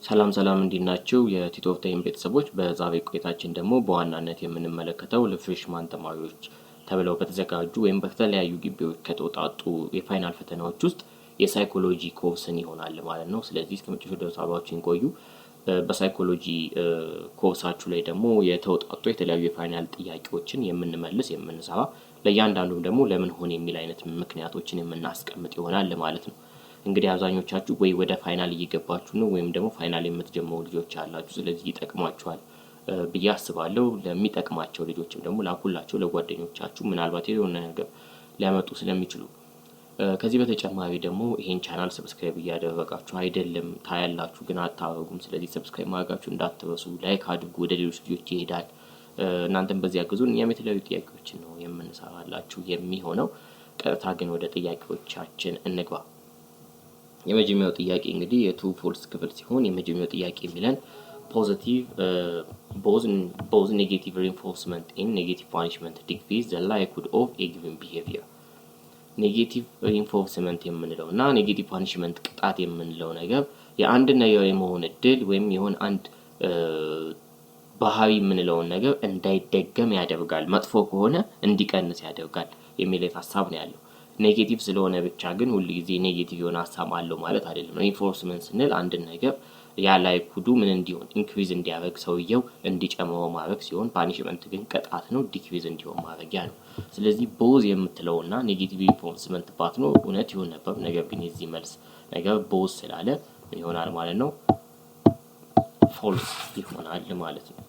ሰላም ሰላም እንዲናችሁ የቲቶ ኦፍ ታይም ቤተሰቦች በዛሬ ቆይታችን ደግሞ በዋናነት የምንመለከተው ለፍሬሽማን ተማሪዎች ተብለው በተዘጋጁ ወይም በተለያዩ ግቢዎች ከተውጣጡ የፋይናል ፈተናዎች ውስጥ የሳይኮሎጂ ኮርስን ይሆናል ማለት ነው። ስለዚህ እስከ መጨረሻው ድረስ አብራችሁን ቆዩ። በሳይኮሎጂ ኮርሳችሁ ላይ ደግሞ የተውጣጡ የተለያዩ የፋይናል ጥያቄዎችን የምንመልስ የምንሰራ ለእያንዳንዱም ደግሞ ለምን ሆነ የሚል አይነት ምክንያቶችን የምናስቀምጥ ይሆናል ማለት ነው። እንግዲህ አብዛኞቻችሁ ወይ ወደ ፋይናል እየገባችሁ ነው ወይም ደግሞ ፋይናል የምትጀምሩ ልጆች አላችሁ። ስለዚህ ይጠቅማችኋል ብዬ አስባለሁ። ለሚጠቅማቸው ልጆችም ደግሞ ላኩላቸው ለጓደኞቻችሁ ምናልባት የሆነ ነገር ሊያመጡ ስለሚችሉ። ከዚህ በተጨማሪ ደግሞ ይሄን ቻናል ሰብስክራይብ እያደረጋችሁ አይደለም ታያላችሁ ግን አታረጉም። ስለዚህ ሰብስክራይብ ማድረጋችሁ እንዳትረሱ፣ ላይክ አድርጉ፣ ወደ ሌሎች ልጆች ይሄዳል። እናንተም በዚህ ያግዙን። እኛም የተለያዩ ጥያቄዎችን ነው የምንሰራላችሁ የሚሆነው። ቀጥታ ግን ወደ ጥያቄዎቻችን እንግባ። የመጀመሪያው ጥያቄ እንግዲህ የቱ ፎልስ ክፍል ሲሆን የመጀመሪያው ጥያቄ የሚለን ፖዚቲቭ ቦዝ ኔጌቲቭ ሪንፎርስመንት ኢን ኔጌቲቭ ፓኒሽመንት ዲክሪዝ ዘ ላይክሁድ ኦፍ ኤ ጊቨን ቢሄቪየር። ኔጌቲቭ ሪንፎርስመንት የምንለው እና ኔጌቲቭ ፓኒሽመንት ቅጣት የምንለው ነገር የአንድ ነገር የመሆን እድል ወይም የሆነ አንድ ባህሪ የምንለውን ነገር እንዳይደገም ያደርጋል፣ መጥፎ ከሆነ እንዲቀንስ ያደርጋል የሚል ሀሳብ ነው ያለው። ኔጌቲቭ ስለሆነ ብቻ ግን ሁሉ ጊዜ ኔጌቲቭ የሆነ ሀሳብ አለው ማለት አይደለም። ሪንፎርስመንት ስንል አንድ ነገር ያ ላይክሁዱ ምን እንዲሆን ኢንክሪዝ እንዲያደርግ ሰውየው እንዲጨምረው ማድረግ ሲሆን፣ ፓኒሽመንት ግን ቅጣት ነው፣ ዲክሪዝ እንዲሆን ማድረጊያ ነው። ስለዚህ ቦዝ የምትለውና ኔጌቲቭ ሪንፎርስመንት ባት ነው እውነት ይሆን ነበር። ነገር ግን የዚህ መልስ ነገር ቦዝ ስላለ ይሆናል ማለት ነው፣ ፎልስ ይሆናል ማለት ነው።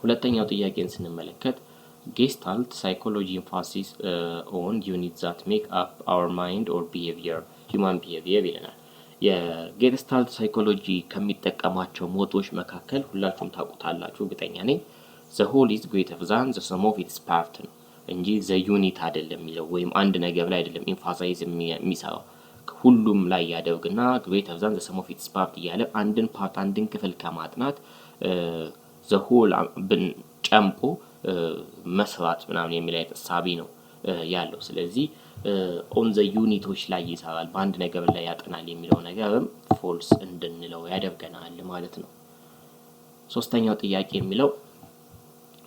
ሁለተኛው ጥያቄን ስንመለከት Gestalt psychology emphasis on units that make up our mind or behavior, human behavior ይለናል። የጌስታልት ሳይኮሎጂ ከሚጠቀማቸው ሞቶች መካከል ሁላችሁም ታውቁታላችሁ እርግጠኛ ነኝ። the whole is greater than the sum of its parts ነው እንጂ the unit አይደለም የሚለው ወይም አንድ ነገር ላይ አይደለም ኤምፋሳይዝ የሚሰራው ሁሉም ላይ ያደርግና greater than the sum of its parts እያለ አንድን ፓርት አንድን ክፍል ከማጥናት the whole ጨምቆ መስራት ምናምን የሚል አይነት ሐሳቢ ነው ያለው። ስለዚህ ኦን ዘ ዩኒቶች ላይ ይሰራል በአንድ ነገር ላይ ያጠናል የሚለው ነገርም ፎልስ እንድንለው ያደርገናል ማለት ነው። ሶስተኛው ጥያቄ የሚለው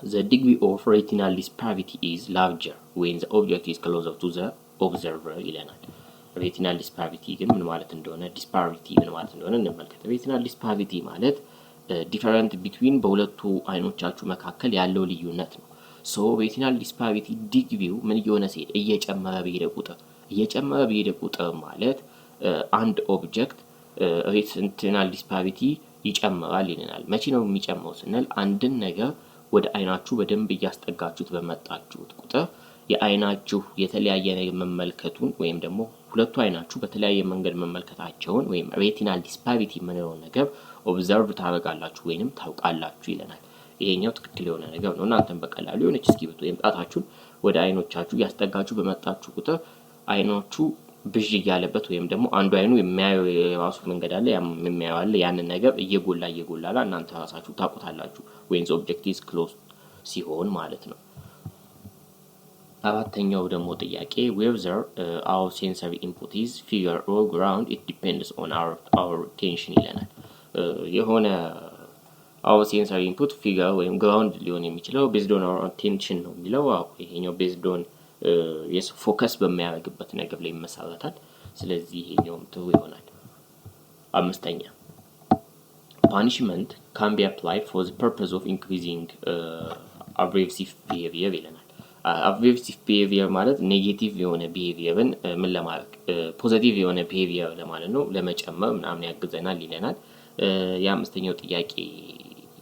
the degree of retinal disparity is larger when the object is closer to the observer ይለናል። retinal disparity ግን ምን ማለት እንደሆነ disparity ምን ማለት እንደሆነ እንመልከት። retinal disparity ማለት ዲፈረንት ቢትዊን በሁለቱ አይኖቻችሁ መካከል ያለው ልዩነት ነው። ሶ ሬቲናል ዲስፓሪቲ ዲግሪው ምን እየሆነ ሲሄድ እየጨመረ በሄደ ቁጥር ማለት አንድ ኦብጀክት ሬቲናል ዲስፓሪቲ ይጨምራል ይለናል። መቼ ነው የሚጨምረው ስንል አንድን ነገር ወደ አይናችሁ በደንብ እያስጠጋችሁት በመጣችሁት ቁጥር የአይናችሁ የተለያየ ነገር መመልከቱን ወይም ደግሞ ሁለቱ አይናችሁ በተለያየ መንገድ መመልከታቸውን ወይም ሬቲናል ዲስፓሪቲ የምንለው ነገር ኦብዘርቭ ታደርጋላችሁ ወይንም ታውቃላችሁ ይለናል። ይሄኛው ትክክል የሆነ ነገር ነው። እናንተም በቀላሉ የሆነች እስክሪብቶ ወይም ጣታችሁን ወደ አይኖቻችሁ ያስጠጋችሁ በመጣችሁ ቁጥር አይኖቹ ብዥ እያለበት ወይም ደግሞ አንዱ አይኑ የሚያየው የራሱ መንገድ አለ፣ የሚያየው አለ። ያንን ነገር እየጎላ እናንተ ራሳችሁ ታውቁታላችሁ when the object is close ሲሆን ማለት ነው። አራተኛው ደግሞ ጥያቄ whether our sensory input is figure or ground it depends on our attention ይለናል። የሆነ our sensory input figure ወይም ground ሊሆን የሚችለው based on our attention ነው የሚለው። ይሄኛው based on ፎከስ በሚያደርግበት ነገር ላይ ይመሰረታል። ስለዚህ ይሄኛውም ትሩ ይሆናል። አምስተኛ punishment can be applied for the purpose of increasing aversive behavior ይለናል። አቨርሲቭ ቢሄቪየር ማለት ኔጌቲቭ የሆነ ቢሄቪየርን ምን ለማድረግ ፖዚቲቭ የሆነ ቢሄቪየር ለማለት ነው ለመጨመር ምናምን ያግዘናል ይለናል። የአምስተኛው ጥያቄ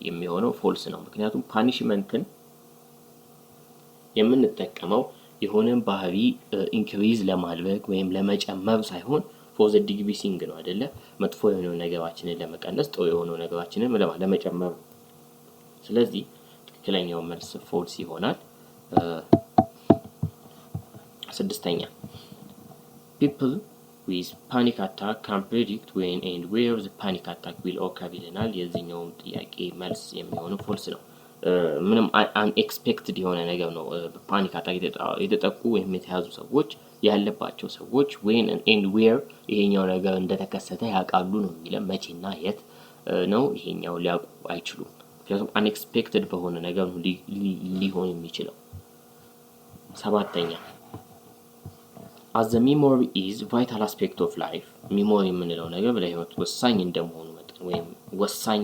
የሚሆነው ፎልስ ነው። ምክንያቱም ፓኒሽመንትን የምንጠቀመው የሆነን ባህሪ ኢንክሪዝ ለማድረግ ወይም ለመጨመር ሳይሆን ፎር ዘ ዲክሪሲንግ ነው አይደለ? መጥፎ የሆነው ነገራችንን ለመቀነስ ጥሩ የሆነው ነገራችንን ለመጨመር። ስለዚህ ትክክለኛው መልስ ፎልስ ይሆናል። ስድስተኛ people with panic attack can predict when and where the panic attack will occur ይለናል። የዚህኛውም ጥያቄ መልስ የሚሆነው ፎልስ ነው። ምንም አንኤክስፔክትድ የሆነ ነገር ነው። ፓኒክ አታክ የተጠቁ ወይም የተያዙ ሰዎች ያለባቸው ሰዎች when and where ይሄኛው ነገር እንደተከሰተ ያውቃሉ ነው የሚለው። መቼና የት ነው ይሄኛው ሊያውቁ አይችሉም። ምክንያቱም unexpected በሆነ ነገር ሊሆን የሚችለው። ሰባተኛ as the memory is vital aspect of life ሚሞሪ የምንለው ነገር ለህይወት ወሳኝ እንደመሆኑ መጠን ወይም ወሳኝ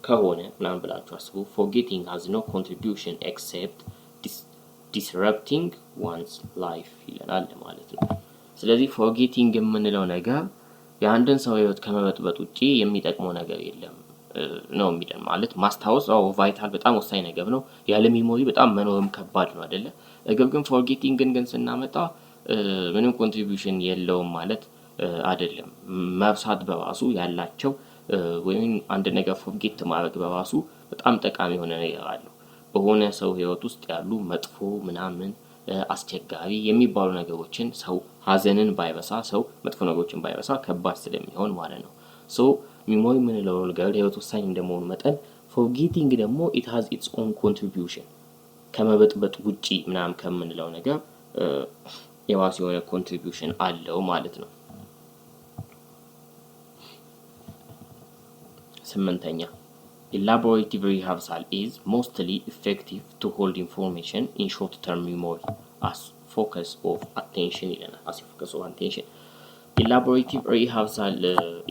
ከሆነ ምናምን ብላችሁ አስቡ። forgetting has no contribution except disrupting one's life ይለናል ማለት ነው። ስለዚህ forgetting የምንለው ነገር የአንድን ሰው ህይወት ከመበጥበጥ ውጪ የሚጠቅመው ነገር የለም ነው የሚለን። ማለት ማስታወስ ቫይታል በጣም ወሳኝ ነገር ነው። ያለ ሚሞሪ በጣም መኖርም ከባድ ነው አይደለ? ግን forgetting ግን ስናመጣ ምንም ኮንትሪቢዩሽን የለውም ማለት አይደለም። መርሳት በራሱ ያላቸው ወይም አንድ ነገር ፎርጌት ማድረግ በራሱ በጣም ጠቃሚ የሆነ ነገር አለው። በሆነ ሰው ህይወት ውስጥ ያሉ መጥፎ ምናምን አስቸጋሪ የሚባሉ ነገሮችን ሰው ሀዘንን ባይረሳ ሰው መጥፎ ነገሮችን ባይረሳ ከባድ ስለሚሆን ማለት ነው። ሶ ሚሞሪ የምንለው ነገር ህይወት ወሳኝ እንደመሆኑ መጠን forgetting ደግሞ it has its own contribution ከመበጥበጥ ውጪ ምናምን ከምንለው ነገር የራሱ የሆነ ኮንትሪቢዩሽን አለው ማለት ነው። ስምንተኛ elaborative rehearsal is mostly effective to hold information in short term memory as focus of attention ይለናል። as focus of attention elaborative rehearsal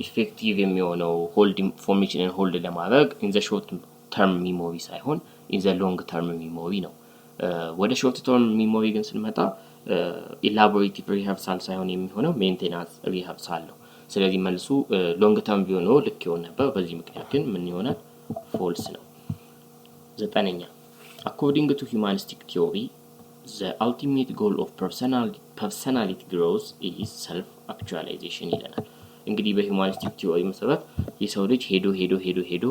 effective የሚሆነው hold information hold ለማድረግ in the short term memory ሳይሆን in the long term memory ነው። ወደ short term memory ግን ስንመጣ elaborative rehearsal ሳይሆን የሚሆነው maintenance rehearsal ነው። ስለዚህ መልሱ ሎንግ ተርም ቢሆን ነው ልክ ይሆን ነበር። በዚህ ምክንያት ግን ምን ይሆናል? ፎልስ ነው። ዘጠነኛ according to humanistic theory the ultimate goal of personality growth is self actualization ይለናል። እንግዲህ በሁማኒስቲክ ቲዮሪ መሰረት የሰው ልጅ ሄዶ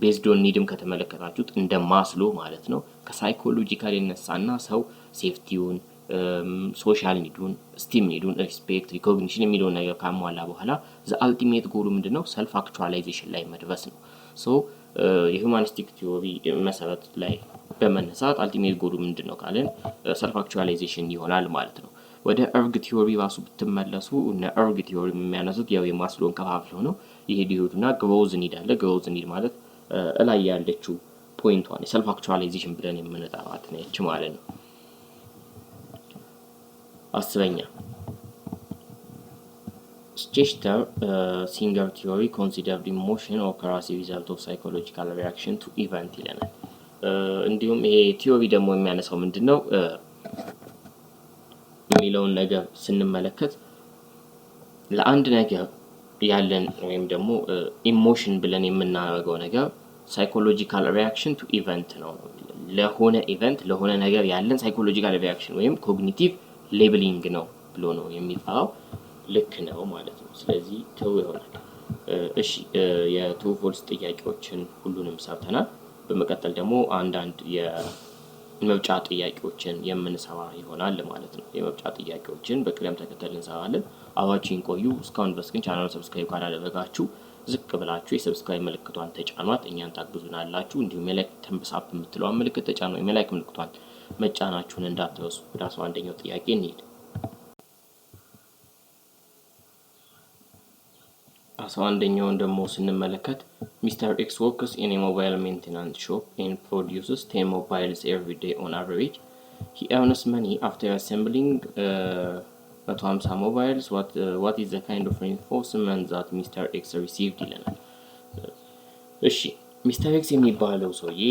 ቤዝድ ኦን ኒድም ከተመለከታችሁት እንደ ማስሎ ማለት ነው ከሳይኮሎጂካል ይነሳና ሰው ሴፍቲውን ሶሻል ኒዱን ስቲም ኒዱን ሪስፔክት ሪኮግኒሽን የሚለውን ነገር ካሟላ በኋላ ዘ አልቲሜት ጎሉ ምንድነው? ሰልፍ አክቹአላይዜሽን ላይ መድረስ ነው። ሶ የሁማኒስቲክ ቲዮሪ መሰረት ላይ በመነሳት አልቲሜት ጎሉ ምንድነው ካለን ሰልፍ አክቹአላይዜሽን ይሆናል ማለት ነው። ወደ እርግ ቲዮሪ ራሱ ብትመለሱ እና እርግ ቲዮሪ የሚያነሱት ያው የማስሎን ከፋፍለው ነው። ይሄ ዲዩቱና ግሮዝ ኒድ አለ። ግሮዝ ኒድ ማለት ላይ ያለችው ፖይንቷን ሰልፍ አክቹአላይዜሽን ብለን የምንጠራት ነች ማለት ነው። አስረኛ Schechter Singer theory considered emotion occur as a result of psychological reaction to event ይለናል። እንዲሁም ይሄ ቲዮሪ ደግሞ የሚያነሳው ምንድነው የሚለውን ነገር ስንመለከት ለአንድ ነገር ያለን ወይም ደግሞ ኢሞሽን ብለን የምናደርገው ነገር ሳይኮሎጂካል ሪአክሽን ቱ ኢቨንት ነው። ለሆነ ኢቨንት ለሆነ ነገር ያለን ሳይኮሎጂካል ሪአክሽን ወይም ኮግኒቲቭ ሌብሊንግ ነው ብሎ ነው የሚጠራው። ልክ ነው ማለት ነው። ስለዚህ ትሩ ይሆናል። እሺ የትሩ ፎልስ ጥያቄዎችን ሁሉንም ሰርተናል። በመቀጠል ደግሞ አንዳንድ የመብጫ ጥያቄዎችን የምንሰራ ይሆናል ማለት ነው። የመብጫ ጥያቄዎችን በቅደም ተከተል እንሰራለን። አብራችሁን ቆዩ። እስካሁን ድረስ ግን ቻናሉን ሰብስክራይብ ካላደረጋችሁ ዝቅ ብላችሁ የሰብስክራይብ ምልክቷን ተጫኗት፣ እኛን ታግዙናላችሁ። እንዲሁም የላይክ ተምብስ አፕ የምትለዋን ምልክት ተጫኑ። የላይክ ምልክቷን መጫናችሁን እንዳትረሱ። ወደ 11ኛው ጥያቄ እንሂድ። 11ኛውን ደግሞ ስንመለከት Mr. X works in a mobile maintenance shop and produces 10 mobiles every day on average. He earns money after assembling 150 mobiles. What is the kind of reinforcement that Mr. X received ይለናል። እሺ ሚስተር ኤክስ የሚባለው ሰውዬ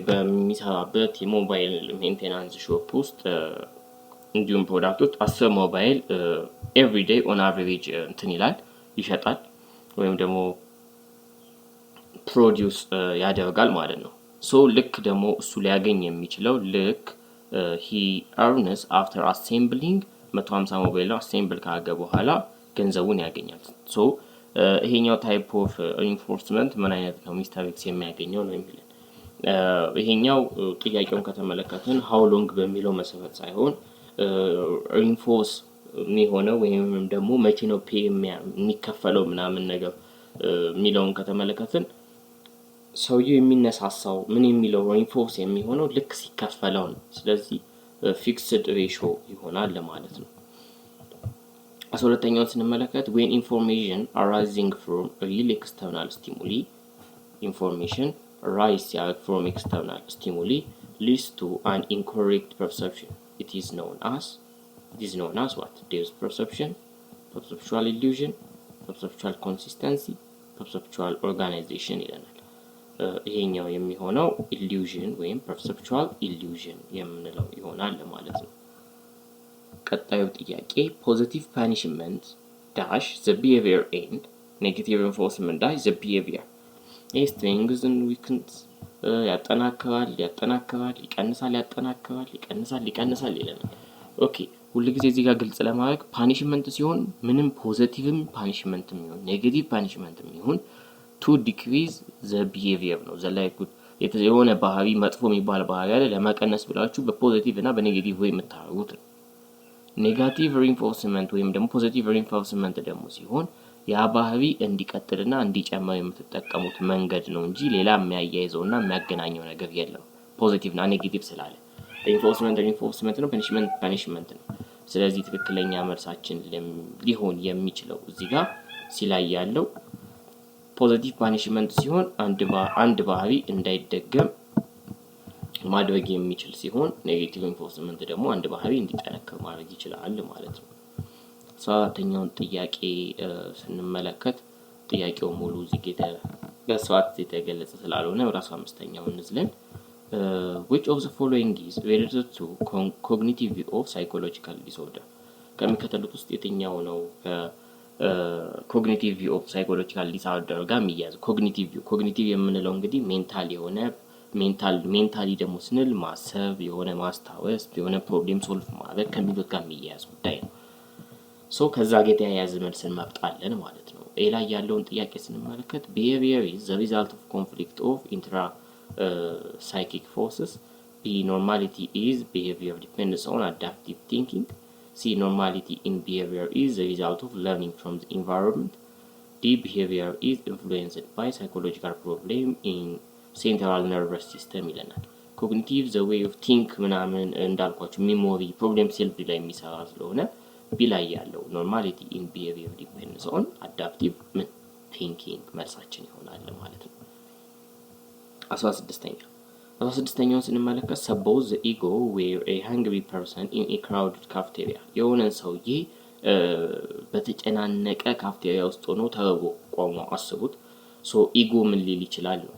በሚሰራበት የሞባይል ሜንቴናንስ ሾፕ ውስጥ እንዲሁም ፕሮዳክቶች 10 ሞባይል ኤቭሪ ዴይ ኦን አቨሬጅ እንትን ይላል ይሸጣል ወይም ደግሞ ፕሮዲዩስ ያደርጋል ማለት ነው። ሶ ልክ ደግሞ እሱ ሊያገኝ የሚችለው ልክ he earns after assembling 150 ሞባይል አሴምብል ካደረገ በኋላ ገንዘቡን ያገኛል። ሶ ይሄኛው ታይፕ ኦፍ ኢንፎርስመንት ምን አይነት ነው ሚስተር ኤክስ የሚያገኘው ነው የሚለው። ይሄኛው ጥያቄውን ከተመለከትን how long በሚለው መሰረት ሳይሆን ኢንፎርስ የሚሆነው ወይም ደግሞ መቼ ነው ፔ የሚከፈለው ምናምን ነገር የሚለውን ከተመለከትን ሰውየው የሚነሳሳው ምን የሚለው ኢንፎርስ የሚሆነው ልክ ሲከፈለው ነው። ስለዚህ ፊክስድ ሬሾ ይሆናል ለማለት ነው። 12ኛውን ስንመለከት when information arising from real external stimuli information arise from external stimuli leads to an incorrect perception. It is known as what? Depth perception, perceptual illusion, perceptual consistency, perceptual organization ይለናል። ይሄኛው የሚሆነው ኢሉዥን ወይም perceptual illusion የምንለው ይሆናል ማለት ነው። ቀጣዩ ጥያቄ positive punishment dash the behavior and negative reinforcement dash the behavior strengthens weakens ያጠናክራል ይቀንሳል ይቀንሳል ይለናል። ኦኬ ሁሉ ጊዜ እዚህ ጋር ግልጽ ለማድረግ ፓኒሽመንት ሲሆን ምንም ፖዚቲቭም ፓኒሽመንትም ይሁን ኔጌቲቭ ፓኒሽመንትም ይሁን to decrease the behavior ነው ዘላይክ የሆነ ባህሪ መጥፎ የሚባል ባህሪ ያለ ለመቀነስ ብላችሁ በፖዚቲቭ እና በኔጌቲቭ ወይ የምታደርጉት ነው። ኔጋቲቭ ሪኢንፎርስመንት ወይም ደግሞ ፖዚቲቭ ሪኢንፎርስመንት ደግሞ ሲሆን ያ ባህሪ እንዲቀጥልና እንዲጨምር የምትጠቀሙት መንገድ ነው እንጂ ሌላ የሚያያይዘውና የሚያገናኘው ነገር የለም። ፖዚቲቭ እና ኔጌቲቭ ስላለ ሪኢንፎርስመንት ነው፣ ፐኒሽመንት ነው። ስለዚህ ትክክለኛ መልሳችን ሊሆን የሚችለው እዚህ ጋር ሲላይ ያለው ፖዚቲቭ ፓኒሽመንት ሲሆን አንድ ባህሪ እንዳይደገም ማድረግ የሚችል ሲሆን ኔጌቲቭ ኢንፎርስመንት ደግሞ አንድ ባህሪ እንዲጠነክር ማድረግ ይችላል ማለት ነው። 14ኛውን ጥያቄ ስንመለከት ጥያቄው ሙሉ እዚህ በስፋት የተገለጸ ስላልሆነ ወደ 15ኛው እንዝለን። which of the following is related to cognitive view of psychological disorder ከሚከተሉት ውስጥ የትኛው ነው ኮግኒቲቭ ቪው ኦፍ ሳይኮሎጂካል ዲስኦርደር ጋር የሚያዝ? ኮግኒቲቭ የምንለው እንግዲህ ሜንታል የሆነ ሜንታሊ ደግሞ ስንል ማሰብ የሆነ ማስታወስ የሆነ ፕሮብሌም ሶልቭ ማድረግ ከሚሉት ጋር የሚያዝ ጉዳይ ነው። ሶ ከዛ ጋር የተያያዘ መልስን መብጣለን ማለት ነው። ኤ ላይ ያለውን ጥያቄ ስንመለከት behavior is the result of conflict of intra psychic forces. B normality is behavior depends on adaptive thinking. C normality in behavior is the result of learning from the environment. D behavior is influenced by psychological problem in central nervous system ይለናል። ኮግኒቲቭ the way of think ምናምን እንዳልኳችሁ ሜሞሪ ፕሮብሌም ሶልቭ ላይ የሚሰራ ስለሆነ ቢ ላይ ያለው ኖርማሊቲ ኢን ቢሄቪየር ዲፔንድስ ኦን አዳፕቲቭ ቲንኪንግ መልሳችን ይሆናል ማለት ነው። 16ኛውን ስንመለከት suppose the ego were a hungry person in a crowded cafeteria የሆነን ሰውዬ በተጨናነቀ ካፍቴሪያ ውስጥ ሆኖ ተርቦ ቆሞ አስቡት። ሶ ኢጎ ምን ሊል ይችላል ነው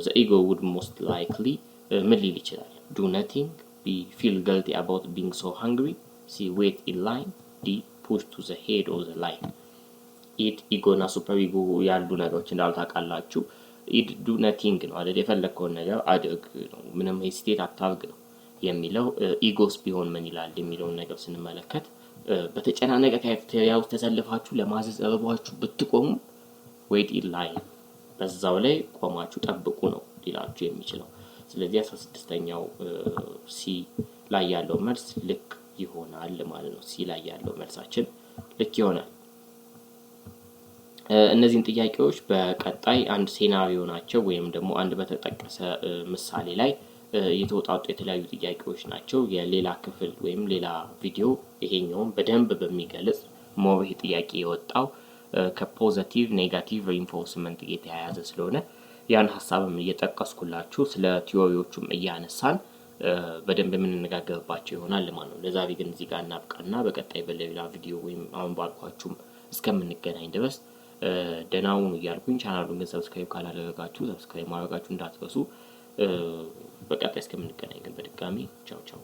the ego would most likely ምን ሊል ይችላል? do nothing, B feel guilty about being so hungry, C wait in line, D push to the head of the line። ኢት ኢጎ እና ሱፐር ኢጎ ያሉ ነገሮች እንዳልታውቃላችሁ ኢት ዱ ነቲንግ ነው አይደል? የፈለከውን ነገር አድርግ ነው፣ ምንም ሄሲቴት አታርግ ነው የሚለው። ኢጎስ ቢሆን ምን ይላል የሚለውን ነገር ስንመለከት በተጨናነቀ ካፍቴሪያ ውስጥ ተሰልፋችሁ ለማዘዝ አርቧችሁ ብትቆሙ ዌይት ኢን ላይን በዛው ላይ ቆማችሁ ጠብቁ ነው ሊላችሁ የሚችለው። ስለዚህ 16ኛው ሲ ላይ ያለው መልስ ልክ ይሆናል ማለት ነው። ሲ ላይ ያለው መልሳችን ልክ ይሆናል። እነዚህን ጥያቄዎች በቀጣይ አንድ ሴናሪዮ ናቸው ወይም ደግሞ አንድ በተጠቀሰ ምሳሌ ላይ የተወጣጡ የተለያዩ ጥያቄዎች ናቸው። የሌላ ክፍል ወይም ሌላ ቪዲዮ ይሄኛውን በደንብ በሚገልጽ ሞር ይሄ ጥያቄ የወጣው ከፖዚቲቭ ኔጋቲቭ ሪኢንፎርስመንት የተያያዘ ስለሆነ ያን ሐሳብም እየጠቀስኩላችሁ ስለ ቲዮሪዎቹም እያነሳን በደንብ የምንነጋገርባቸው ይሆናል ማለት ነው። ለዛሬ ግን እዚህ ጋር እናብቃና በቀጣይ በሌላ ቪዲዮ ወይም አሁን ባልኳችሁም እስከምንገናኝ ድረስ ደህና ሁኑ እያልኩኝ ቻናሉን ግን ሰብስክራይብ ካላደረጋችሁ ሰብስክራይብ ማድረጋችሁ እንዳትረሱ። በቀጣይ እስከምንገናኝ ግን በድጋሚ ቻው ቻው።